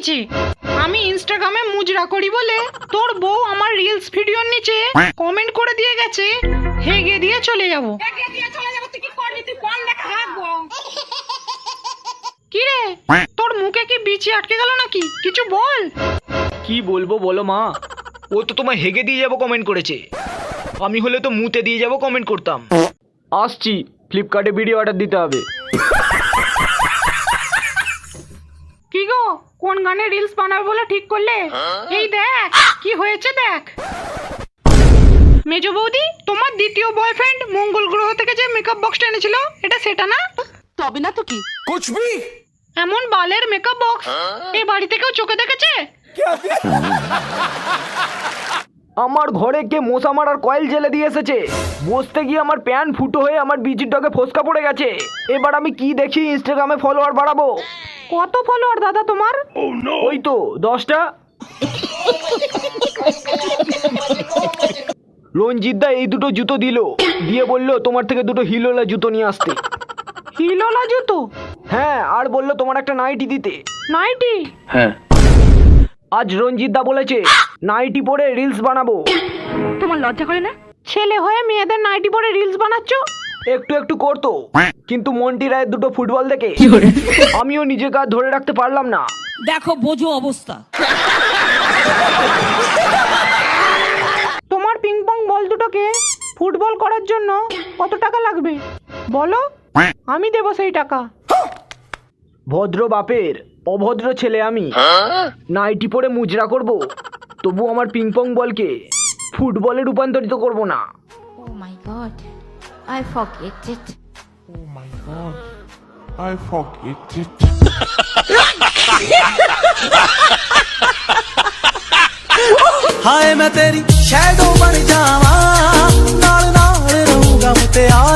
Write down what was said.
নিচে। আমি ইনস্টাগ্রামে মুজরা করি বলে তোর বউ আমার রিলস ভিডিওর নিচে কমেন্ট করে দিয়ে গেছে হেগে দিয়ে চলে যাব। কি রে, তোর মুখে কি বিচি আটকে গেল নাকি? কিছু বল। কি বলবো বলো মা, ও তো তোমায় হেগে দিয়ে যাবো কমেন্ট করেছে। আমি হলে তো মুতে দিয়ে যাবো কমেন্ট করতাম। আসছি, ফ্লিপকার্টে ভিডিও অর্ডার দিতে হবে। কি গো, কোন গানে রিলস বানাবে বলে ঠিক করলে? এই দেখ কি হয়েছে দেখ। মেজো বৌদি, তোমার দ্বিতীয় বয়ফ্রেন্ড মঙ্গল গ্রহ থেকে যে মেকআপ বক্সটা এনেছিল এটা সেটা না? তবে না তো কি? कुछ भी এমন বালের মেকআপ বক্স এই বাড়ি থেকেও চোখে দেখেছে? আমার ঘরে কে মশা মারার কয়েল জেলে দিয়ে এসেছে। বসতে গিয়ে আমার প্যান ফুটো হয়ে আমার বিচির ডগে ফোসকা পড়ে গেছে। এবার আমি কি দেখি ইনস্টাগ্রামে ফলোয়ার বাড়াবো। কত ফলোয়ার দাদা তোমার? ওই তো 10টা। রঞ্জিত দা এই দুটো জুতো দিল, দিয়ে বলল তোমার থেকে দুটো হিলোলা জুতো নিয়ে আসতে। হিলোলা জুতো? হ্যাঁ, আর বলল তোমার একটা নাইটি দিতে। নাইটি? আজ রঞ্জিত দা বলেছে নাইটি পরে রিলস বানাবো। তোমার লজ্জা করে না? ছেলে হয়ে মেয়েদের নাইটি পরে রিলস বানাচ্ছ? একটু একটু করতো, কিন্তু মন্টি রায়ের দুটো ফুটবল দেখে আমিও নিজের কাজ ধরে রাখতে পারলাম না। দেখো বোঝো অবস্থা। তোমার পিং পং বল দুটোকে ফুটবল করার জন্য কত টাকা লাগবে বলো, আমি দেবো সেই টাকা। ভদ্র বাপের অভদ্র ছেলে আমি, নাইটি পরে মুজরা করব, তবু আমার পিং পং বলকে ফুটবলে রূপান্তরিত করব না। Oh my god, I forget it. Oh my god, I forget it. हाय मैं तेरी शैडो बन जावा।